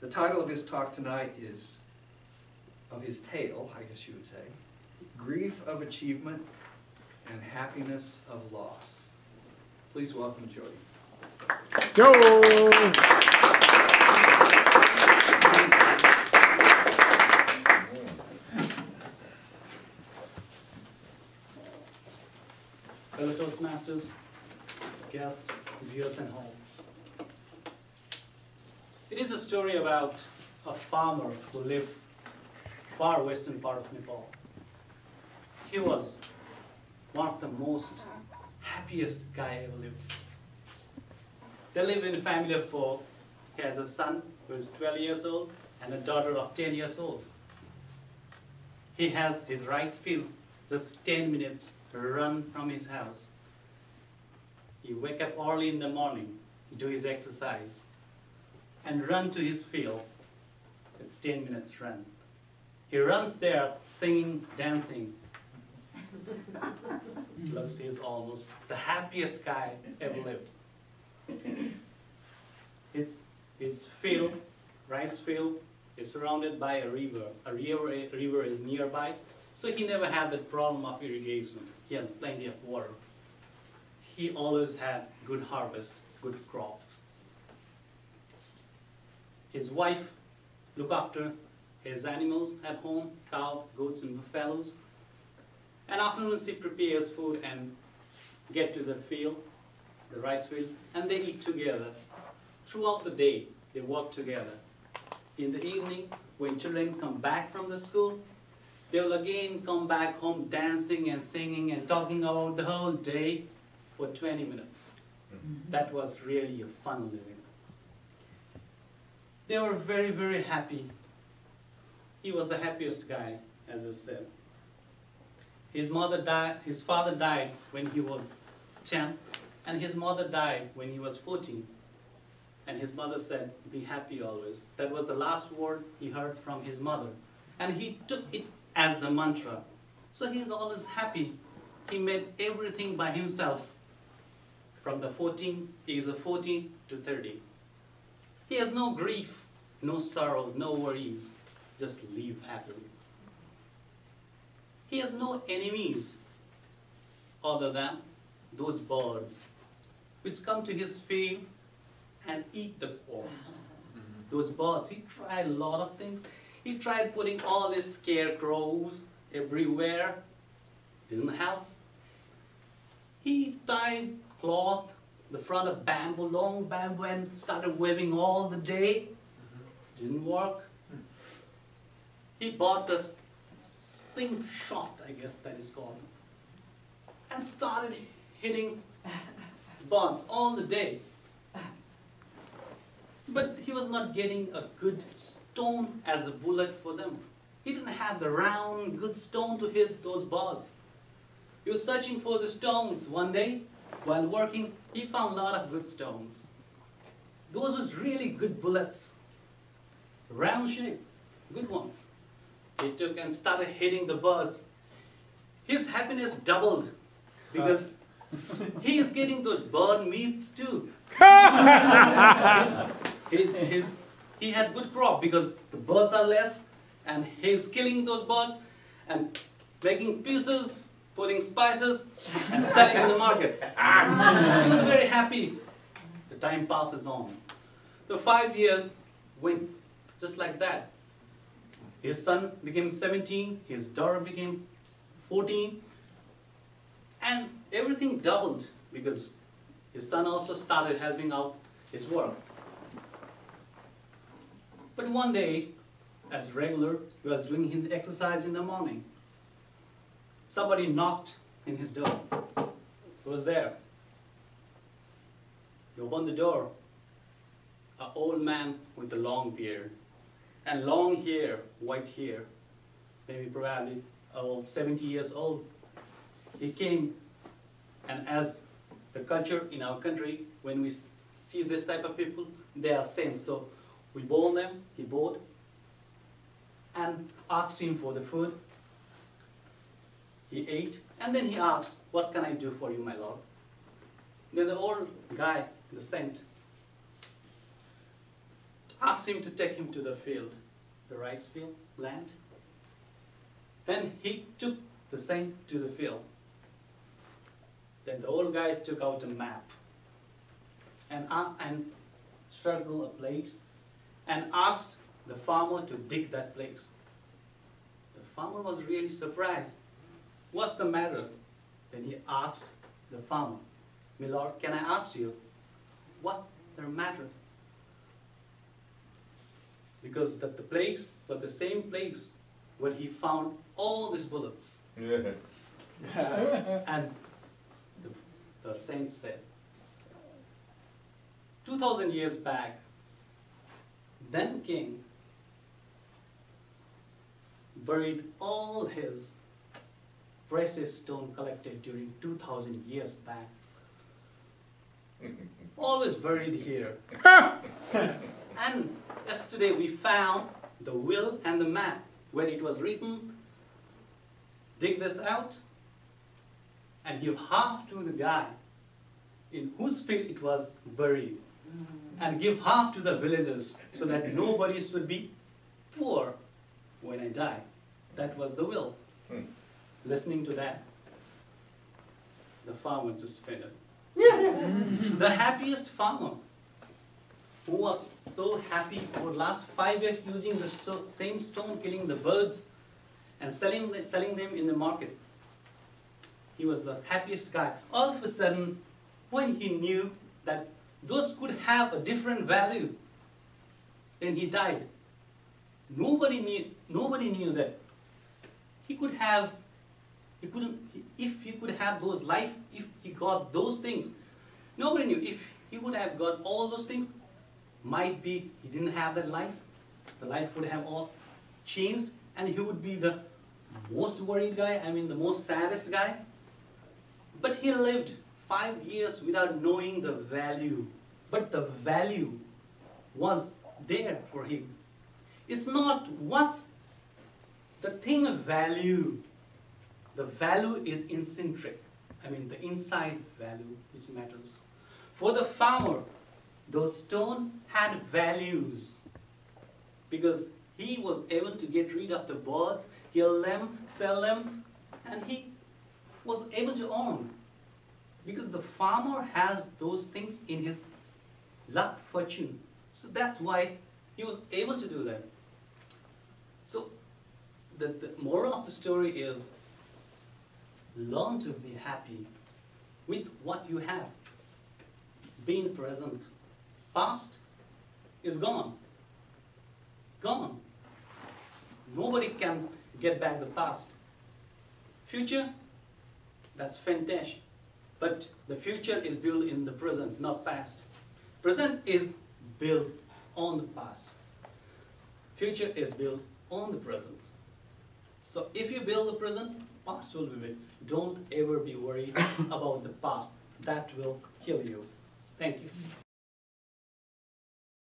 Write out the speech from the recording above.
The title of his talk tonight is, of his tale, I guess you would say, Grief of Achievement and Happiness of Loss. Please welcome Jyoti. Go! Fellow Toastmasters, guests, viewers at home. It is a story about a farmer who lives far western part of Nepal. He was one of the most happiest guy ever lived. They live in a family of 4. He has a son who is 12 years old and a daughter of 10 years old. He has his rice field just 10 minutes run from his house. He wake up early in the morning, do his exercise, and run to his field. It's 10 minutes run. He runs there singing, dancing. Looks he is almost the happiest guy ever lived. His field, rice field, is surrounded by a river. A river is nearby, so he never had the problem of irrigation. He had plenty of water. He always had good harvest, good crops. His wife looked after his animals at home, cow, goats, and buffaloes. And afternoons he prepares food and get to the field, the rice field, and they eat together. Throughout the day, they work together. In the evening, when children come back from the school, they will again come back home dancing and singing and talking about the whole day for 20 minutes. That was really a fun living. They were very, very happy. He was the happiest guy, as I said. His father died when he was 10, and his mother died when he was 14. And his mother said, "Be happy always." That was the last word he heard from his mother. And he took it as the mantra. So he is always happy. He made everything by himself. From the 14 to 30. He has no grief, no sorrow, no worries. Just live happily. He has no enemies other than those birds which come to his field and eat the crops. Those birds, he tried a lot of things. He tried putting all these scarecrows everywhere. Didn't help. He tied cloth, the front of bamboo, long bamboo, and started waving all the day. Didn't work. He bought a spring shot, I guess that is called, and started hitting birds all the day. But he was not getting a good stone as a bullet for them. He didn't have the round, good stone to hit those birds. He was searching for the stones. One day, while working, he found a lot of good stones. Those was really good bullets. Round shape, good ones. He took and started hitting the birds. His happiness doubled because he is getting those bird meats too. He had good crop because the birds are less, and he's killing those birds and making pieces, putting spices, and selling in the market. He was very happy. The time passes on. The 5 years went just like that. His son became 17, his daughter became 14, and everything doubled because his son also started helping out his work. But one day, as regular, he was doing his exercise in the morning. Somebody knocked in his door. Who was there? He opened the door. An old man with a long beard and long hair, white hair, maybe probably 70 years old. He came, and as the culture in our country, when we see this type of people, they are saints. So we bow them, he bowed, and asked him for the food. He ate, and then he asked, "What can I do for you, my lord?" Then the old guy, the saint, asked him to take him to the field, the rice field, land. Then he took the saint to the field. Then the old guy took out a map and circled a place and asked the farmer to dig that place. The farmer was really surprised. What's the matter? Then he asked the farmer, "My lord, can I ask you, what's the matter?" Because the place was the same place where he found all these bullets. And the saint said, 2,000 years back, then king buried all his precious stone collected during 2,000 years back. Always buried here. And yesterday we found the will and the map where it was written, dig this out and give half to the guy in whose field it was buried, and give half to the villagers so that nobody should be poor when I die. That was the will. Listening to that, the farmer just fainted. The happiest farmer, who was so happy for the last 5 years using the same stone, killing the birds and selling them in the market. He was the happiest guy. All of a sudden, when he knew that those could have a different value, then he died. Nobody knew that he could have, if he could have those life, if he got those things. Nobody knew if he would have got all those things. Might be he didn't have that life. The life would have all changed, and he would be the most worried guy, the most saddest guy. But he lived 5 years without knowing the value. But the value was there for him. It's not what the thing of value. The value is intrinsic. The inside value which matters. For the farmer, those stones had values because he was able to get rid of the birds, kill them, sell them, and he was able to own. Because the farmer has those things in his luck, fortune. So that's why he was able to do that. So the moral of the story is, learn to be happy with what you have. Being present. Past is gone. Gone. Nobody can get back the past. Future, that's fantastic. But the future is built in the present, not past. Present is built on the past. Future is built on the present. So if you build the present, past will be built. Don't ever be worried about the past. That will kill you. Thank you.